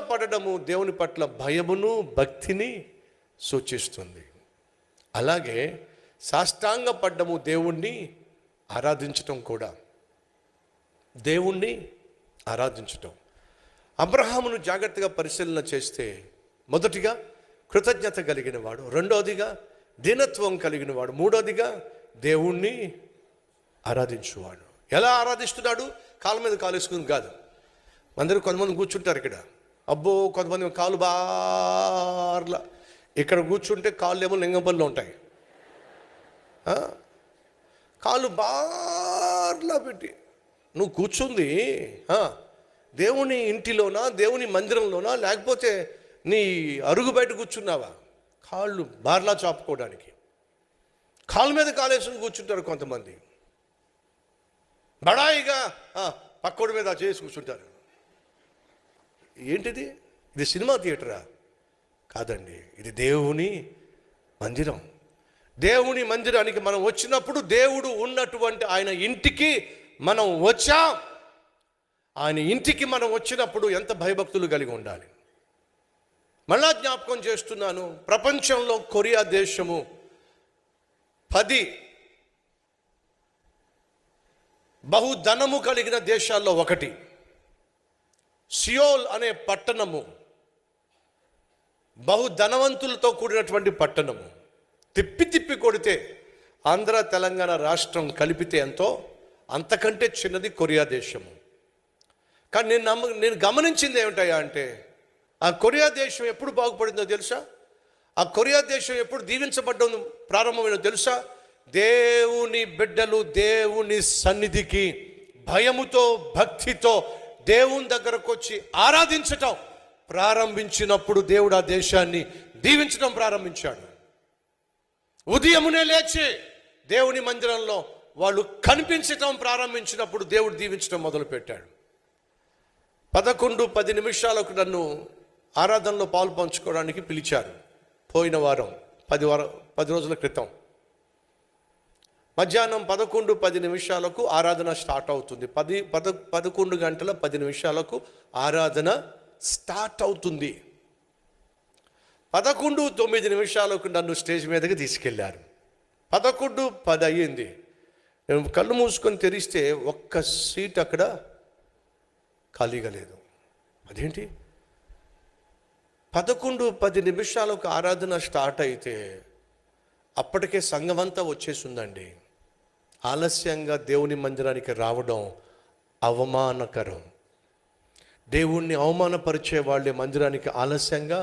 పడడము దేవుని పట్ల భయమును భక్తిని సూచిస్తుంది. అలాగే సాష్టాంగ పడ్డము దేవుణ్ణి ఆరాధించటం కూడా. దేవుణ్ణి ఆరాధించటం. అబ్రహామును జాగ్రత్తగా పరిశీలన చేస్తే మొదటిగా కృతజ్ఞత కలిగిన వాడు, రెండోదిగా దీనత్వం కలిగిన వాడు, మూడోదిగా దేవుణ్ణి ఆరాధించువాడు. ఎలా ఆరాధిస్తున్నాడు? కాళ్ళ మీద కాలేసుకుని కాదు. అందరూ కొంతమంది కూర్చుంటారు ఇక్కడ, అబ్బో కొంతమంది కాలు బార్లా, ఇక్కడ కూర్చుంటే కాళ్ళు ఏమో లింగంపల్లిలో ఉంటాయి. కాళ్ళు బార్లా పెట్టి నువ్వు కూర్చుంది దేవుని ఇంటిలోనా, దేవుని మందిరంలోనా, లేకపోతే నీ అరుగు బయట కూర్చున్నావా? కాళ్ళు బార్లా చాపుకోవడానికి కాళ్ళ మీద కాలేసుకుని కూర్చుంటారు కొంతమంది. బడాయిగా పక్కోడి మీద చేసి కూర్చుంటారు. ఏంటిది? ఇది సినిమా థియేటరా? కాదండి, ఇది దేవుని మందిరం. దేవుని మందిరానికి మనం వచ్చినప్పుడు దేవుడు ఉన్నటువంటి ఆయన ఇంటికి మనం వచ్చాం. ఆయన ఇంటికి మనం వచ్చినప్పుడు ఎంత భయభక్తులు కలిగి ఉండాలి. మళ్ళా జ్ఞాపకం చేస్తున్నాను, ప్రపంచంలో కొరియా దేశము 10 బహుధనము కలిగిన దేశాల్లో ఒకటి. సియోల్ అనే పట్టణము బహుధనవంతులతో కూడినటువంటి పట్టణము. తిప్పి తిప్పి కొడితే ఆంధ్ర తెలంగాణ రాష్ట్రం కలిపితే ఎంతో అంతకంటే చిన్నది కొరియా దేశము. కానీ నేను గమనించింది ఏమిటయ్యా అంటే, ఆ కొరియా దేశం ఎప్పుడు బాగుపడిందో తెలుసా? ఆ కొరియా దేశం ఎప్పుడు దీవించబడ్డం ప్రారంభమైందో తెలుసా? దేవుని బిడ్డలు దేవుని సన్నిధికి భయముతో భక్తితో దేవుని దగ్గరకు వచ్చి ఆరాధించటం ప్రారంభించినప్పుడు దేవుడు ఆ దేశాన్ని దీవించడం ప్రారంభించాడు. ఉదయమునే లేచి దేవుని మందిరంలో వాళ్ళు కనిపించటం ప్రారంభించినప్పుడు దేవుడు దీవించడం మొదలుపెట్టాడు. 11-10 నిమిషాలకు నన్ను ఆరాధనలో పాలు పంచుకోవడానికి పిలిచారు. పోయిన వారం 10 రోజుల క్రితం మధ్యాహ్నం 11:10 నిమిషాలకు ఆరాధన స్టార్ట్ అవుతుంది. 11 గంటల 10 నిమిషాలకు ఆరాధన స్టార్ట్ అవుతుంది. 11:09 నిమిషాలకు నన్ను స్టేజ్ మీదకి తీసుకెళ్లారు. 11:10 అయ్యింది. నేను కళ్ళు మూసుకొని తెరిస్తే ఒక్క సీట్ అక్కడ ఖాళీగా లేదు. అదేంటి? 11:10 నిమిషాలకు ఆరాధన స్టార్ట్ అయితే అప్పటికే సంఘమంతా వచ్చేసిందండి. ఆలస్యంగా దేవుని మందిరానికి రావడం అవమానకరం. దేవుణ్ణి అవమానపరిచే వాళ్ళే మందిరానికి ఆలస్యంగా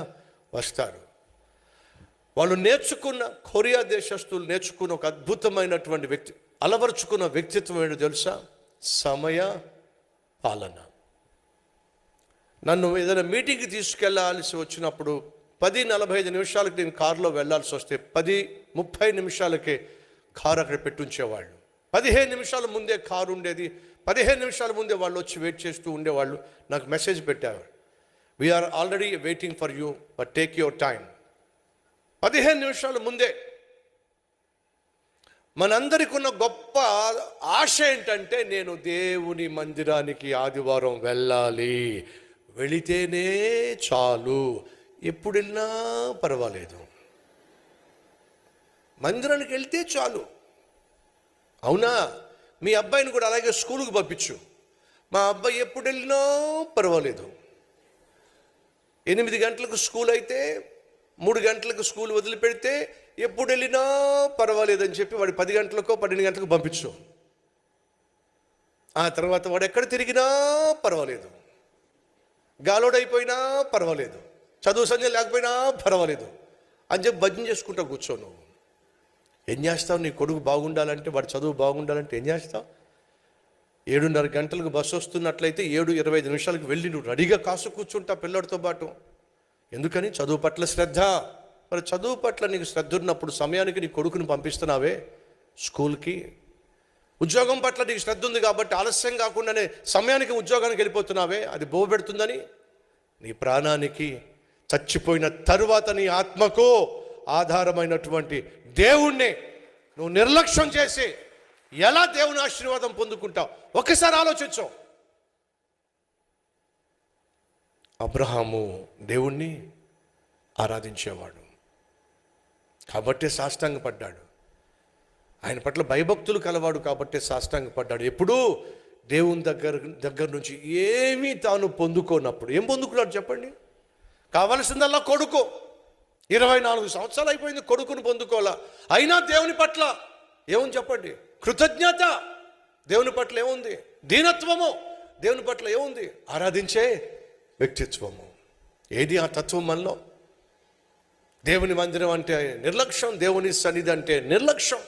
వస్తారు. వాళ్ళు నేర్చుకున్న, కొరియా దేశస్తులు నేర్చుకున్న ఒక అద్భుతమైనటువంటి అలవరుచుకున్న వ్యక్తిత్వం ఏంటో తెలుసా? సమయ పాలన. నన్ను ఏదైనా మీటింగ్కి తీసుకెళ్లాల్సి వచ్చినప్పుడు 10:45 నిమిషాలకు నేను కారులో వెళ్ళాల్సి వస్తే 10:30 నిమిషాలకే కారు అక్కడ పెట్టుంచేవాళ్ళు. 15 నిమిషాల ముందే కారు ఉండేది. 15 నిమిషాల ముందే వాళ్ళు వచ్చి వెయిట్ చేస్తూ ఉండేవాళ్ళు. నాకు మెసేజ్ పెట్టారు, we are already waiting for you but take your time. 15 నిమిషాల ముందే. మనందరికీ ఉన్న గొప్ప ఆశ ఏంటంటే, నేను దేవుని మందిరానికి ఆదివారం వెళ్ళాలి, వెళితేనే చాలు, ఎప్పుడు వెళ్ళినా పర్వాలేదు, మందిరానికి వెళ్తే చాలు. అవునా? మీ అబ్బాయిని కూడా అలాగే స్కూల్కి పంపించు. మా అబ్బాయి ఎప్పుడు వెళ్ళినా పర్వాలేదు, 8 గంటలకు స్కూల్ అయితే 3 గంటలకు స్కూల్ వదిలిపెడితే ఎప్పుడు వెళ్ళినా పర్వాలేదని చెప్పి వాడు 10 గంటలకో 12 గంటలకు పంపించు. ఆ తర్వాత వాడు ఎక్కడ తిరిగినా పర్వాలేదు. గాలోడైపోయినా పర్వాలేదు, చదువు సంధ్య లేకపోయినా పర్వాలేదు అని చెప్పి భజన చేసుకుంటా కూర్చో. నువ్వు ఏం చేస్తావు? నీ కొడుకు బాగుండాలంటే, వాడు చదువు బాగుండాలంటే ఏం చేస్తావు? 7:30 గంటలకు బస్సు వస్తున్నట్లయితే 7:25 వెళ్ళి నువ్వు రెడీగా కాసు కూర్చుంటా పిల్లడితో పాటు. ఎందుకని? చదువు పట్ల శ్రద్ధ. మరి చదువు పట్ల నీకు శ్రద్ధ ఉన్నప్పుడు సమయానికి నీ కొడుకుని పంపిస్తున్నావే స్కూల్కి. ఉద్యోగం పట్ల నీకు శ్రద్ధ ఉంది కాబట్టి ఆలస్యం కాకుండానే సమయానికి ఉద్యోగానికి వెళ్ళిపోతున్నావే, అది బోబెడుతుందని. నీ ప్రాణానికి, చచ్చిపోయిన తరువాత నీ ఆత్మకు ఆధారమైనటువంటి దేవుణ్ణి నువ్వు నిర్లక్ష్యం చేసి ఎలా దేవుని ఆశీర్వాదం పొందుకుంటావు? ఒకసారి ఆలోచించు. అబ్రహాము దేవుణ్ణి ఆరాధించేవాడు కాబట్టే సాష్టాంగపడ్డాడు. ఆయన పట్ల భయభక్తులు కలవాడు కాబట్టే సాష్టాంగపడ్డాడు. ఎప్పుడూ దేవుని దగ్గర నుంచి ఏమీ తాను పొందుకోనప్పుడు ఏం పొందుకున్నాడు చెప్పండి? కావలసిందల్లా కొడుకు. 24 సంవత్సరాలు అయిపోయింది, కొడుకును పొందుకోవాలా. అయినా దేవుని పట్ల ఏముంది చెప్పండి? కృతజ్ఞత. దేవుని పట్ల ఏముంది? దీనత్వము. దేవుని పట్ల ఏముంది? ఆరాధించే వ్యక్తిత్వము. ఏది ఆ తత్వం మనలో? దేవుని మందిరం అంటే నిర్లక్ష్యం, దేవుని సన్నిధి అంటే నిర్లక్ష్యం.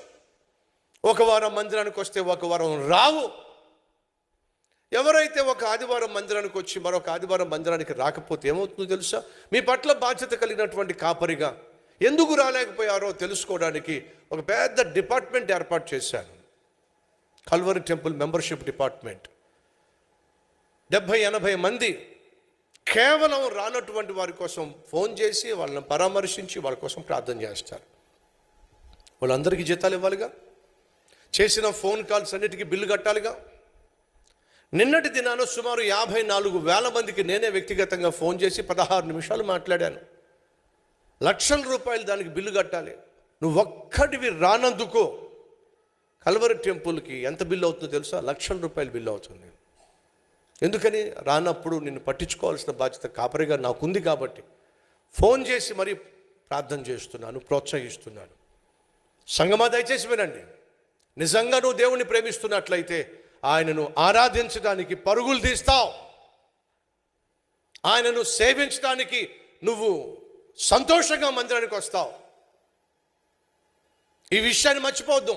ఒక వారం మందిరానికి వస్తే ఒక వారం రావు. ఎవరైతే ఒక ఆదివారం మందిరానికి వచ్చి మరొక ఆదివారం మందిరానికి రాకపోతే ఏమవుతుందో తెలుసా? మీ పట్ల బాధ్యత కలిగినటువంటి కాపరిగా ఎందుకు రాలేకపోయారో తెలుసుకోవడానికి ఒక పెద్ద డిపార్ట్మెంట్ ఏర్పాటు చేశాను. Calvary temple membership department. 70-80 మంది కేవలం రానటువంటి వారి కోసం ఫోన్ చేసి వాళ్ళని పరామర్శించి వాళ్ళ కోసం ప్రార్థన చేస్తారు. వాళ్ళందరికీ జీతాలు ఇవ్వాలిగా, చేసిన ఫోన్ కాల్స్ అన్నిటికీ బిల్లు కట్టాలిగా. నిన్నటి దినాన సుమారు 54,000 మందికి నేనే వ్యక్తిగతంగా ఫోన్ చేసి 16 నిమిషాలు మాట్లాడాను. లక్షల రూపాయలు దానికి బిల్లు కట్టాలి. నువ్వు ఒక్కడివి రానందుకు కల్వరి టెంపుల్కి ఎంత బిల్లు అవుతుందో తెలుసా? లక్షల రూపాయలు బిల్లు అవుతుంది. ఎందుకని? రానప్పుడు నిన్ను పట్టించుకోవాల్సిన బాధ్యత కాపరిగా నాకుంది కాబట్టి ఫోన్ చేసి మరీ ప్రార్థన చేస్తున్నాను, ప్రోత్సహిస్తున్నాను. సంగమా దయచేసి వినండి. నిజంగా నువ్వు దేవుణ్ణి ప్రేమిస్తున్నట్లయితే ఆయనను ఆరాధించడానికి పరుగులు తీస్తావు. ఆయనను సేవించడానికి నువ్వు సంతోషంగా మందిరానికి వస్తావు. ఈ విషయాన్ని మర్చిపోవద్దు.